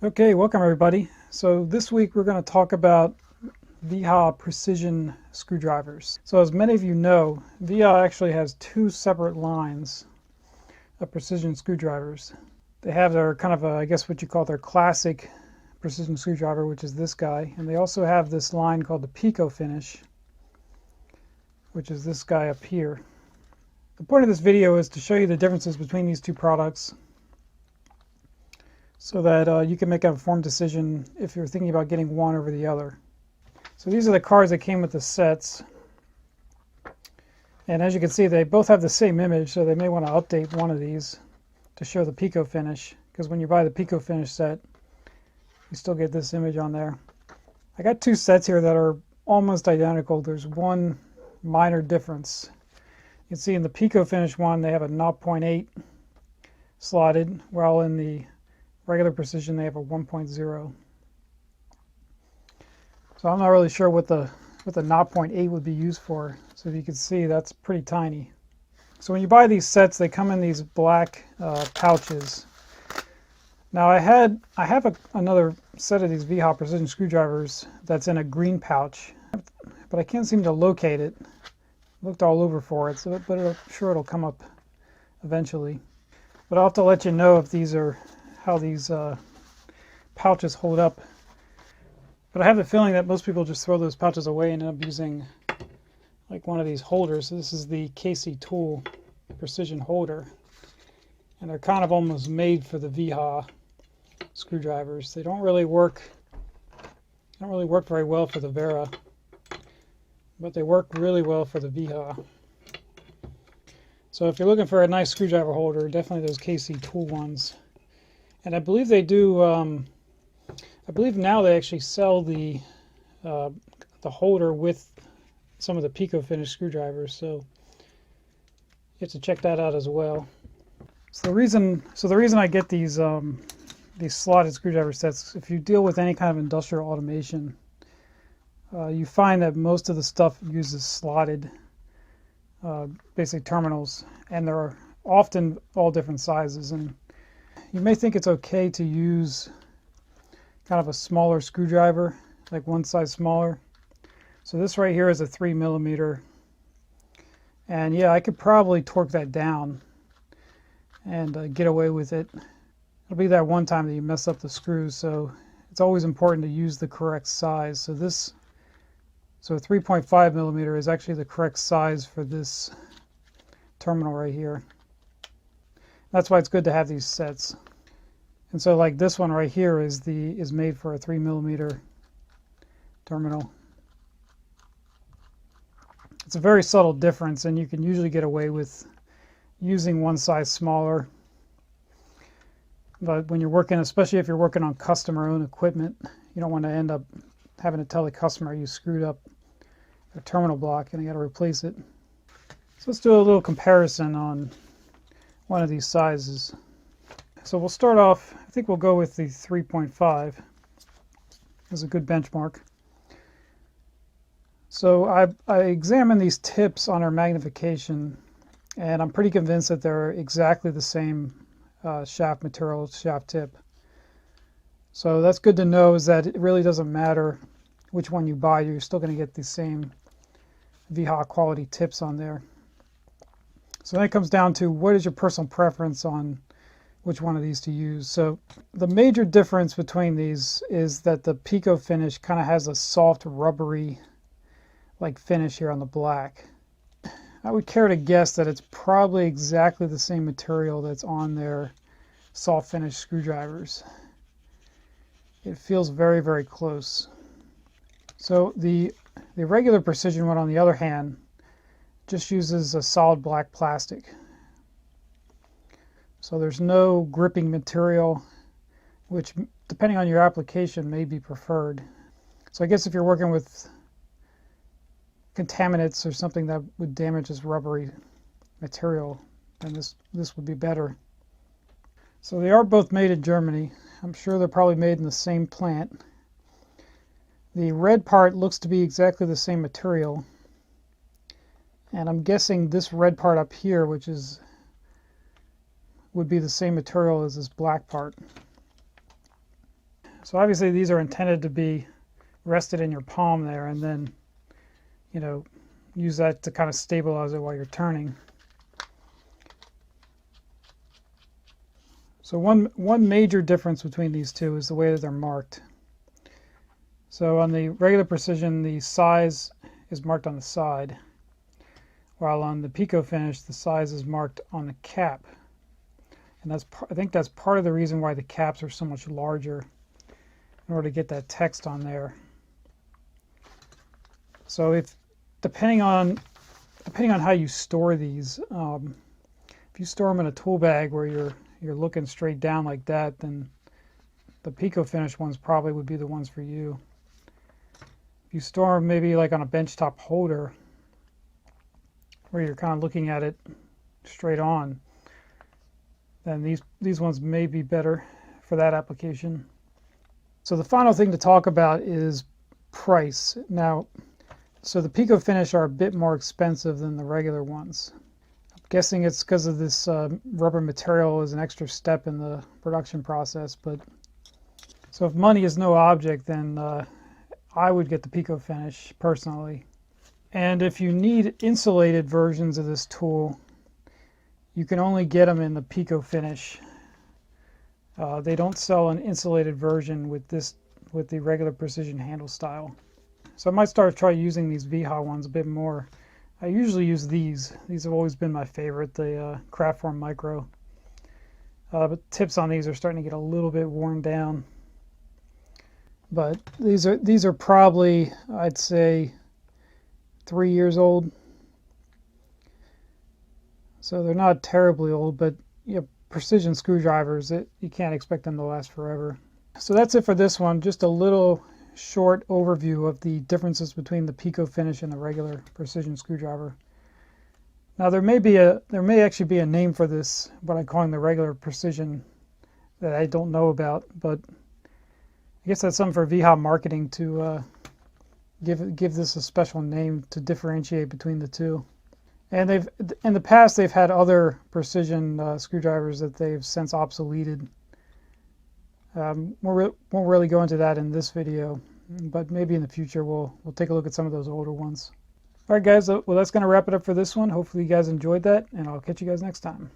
Okay, welcome everybody. So this week we're going to talk about Wiha precision screwdrivers. So as many of you know, Wiha actually has two separate lines of precision screwdrivers. They have their kind of, I guess what you call their classic precision screwdriver, which is this guy. And they also have this line called the Pico Finish, which is this guy up here. The point of this video is to show you the differences between these two products, so that you can make an informed decision if you're thinking about getting one over the other. So these are the cards that came with the sets. And as you can see, they both have the same image, so they may want to update one of these to show the Pico Finish, because when you buy the Pico Finish set, you still get this image on there. I got two sets here that are almost identical. There's one minor difference. You can see in the Pico Finish one, they have a 0.8 slotted, while in the regular precision they have a 1.0. So I'm not really sure what the 0.8 would be used for. So if you can see, that's pretty tiny. So when you buy these sets, they come in these black pouches. Now I have another set of these Wiha precision screwdrivers that's in a green pouch, but I can't seem to locate it. Looked all over for it, but I'm sure it'll come up eventually. But I'll have to let you know if these are how these pouches hold up. But I have the feeling that most people just throw those pouches away and end up using like one of these holders. So this is the KC Tool precision holder, and they're kind of almost made for the Wiha screwdrivers. They don't really work very well for the Vera, but they work really well for the Wiha. So if you're looking for a nice screwdriver holder, definitely those KC Tool ones. And I believe they do. I believe now they actually sell the holder with some of the Pico Finish screwdrivers. So you have to check that out as well. So the reason I get these slotted screwdriver sets, if you deal with any kind of industrial automation, you find that most of the stuff uses slotted, basically terminals, and they're often all different sizes. And you may think it's okay to use kind of a smaller screwdriver, like one size smaller. So this right here is a 3mm, and yeah, I could probably torque that down and get away with it. It'll be that one time that you mess up the screws, so it's always important to use the correct size. So 3.5mm is actually the correct size for this terminal right here. That's why it's good to have these sets. And so like this one right here is made for a 3mm terminal. It's a very subtle difference, and you can usually get away with using one size smaller. But when you're working, especially if you're working on customer-owned equipment, you don't want to end up having to tell the customer you screwed up a terminal block and you got to replace it. So let's do a little comparison on one of these sizes. So we'll start off, I think we'll go with the 3.5 as a good benchmark. So I examined these tips on our magnification, and I'm pretty convinced that they're exactly the same shaft material, shaft tip. So that's good to know, is that it really doesn't matter which one you buy, you're still going to get the same Wiha quality tips on there. So then it comes down to what is your personal preference on which one of these to use. So the major difference between these is that the Pico Finish kind of has a soft rubbery like finish here on the black. I would care to guess that it's probably exactly the same material that's on their soft finish screwdrivers. It feels very, very close. So the regular precision one, on the other hand, just uses a solid black plastic. So there's no gripping material, which depending on your application may be preferred. So I guess if you're working with contaminants or something that would damage this rubbery material, then this would be better. So they are both made in Germany. I'm sure they're probably made in the same plant. The red part looks to be exactly the same material, and I'm guessing this red part up here, which would be the same material as this black part. So obviously these are intended to be rested in your palm there, and then, you know, use that to kind of stabilize it while you're turning. So one major difference between these two is the way that they're marked. So on the regular precision, the size is marked on the side, while on the Pico Finish, the size is marked on the cap. And I think that's part of the reason why the caps are so much larger, in order to get that text on there. So if depending on how you store these, if you store them in a tool bag where you're looking straight down like that, then the Pico Finish ones probably would be the ones for you. If you store them maybe like on a benchtop holder, where you're kind of looking at it straight on, then these ones may be better for that application. So the final thing to talk about is price. Now, so the Pico Finish are a bit more expensive than the regular ones. I'm guessing it's because of this rubber material is an extra step in the production process. But so if money is no object, then I would get the Pico Finish personally. And if you need insulated versions of this tool, you can only get them in the Pico Finish. They don't sell an insulated version with the regular precision handle style. So I might try using these Wiha ones a bit more. I usually use these. These have always been my favorite, the Craftform Micro. But tips on these are starting to get a little bit worn down. But these are probably, I'd say, 3 years old. So they're not terribly old, but you know, precision screwdrivers, you can't expect them to last forever. So that's it for this one. Just a little short overview of the differences between the Pico Finish and the regular precision screwdriver. Now there may actually be a name for this, what I'm calling the regular precision, that I don't know about, but I guess that's something for Wiha marketing to give this a special name to differentiate between the two. And in the past they've had other precision screwdrivers that they've since obsoleted. We won't really go into that in this video, but maybe in the future we'll take a look at some of those older ones. All right, guys. Well, that's going to wrap it up for this one. Hopefully you guys enjoyed that, and I'll catch you guys next time.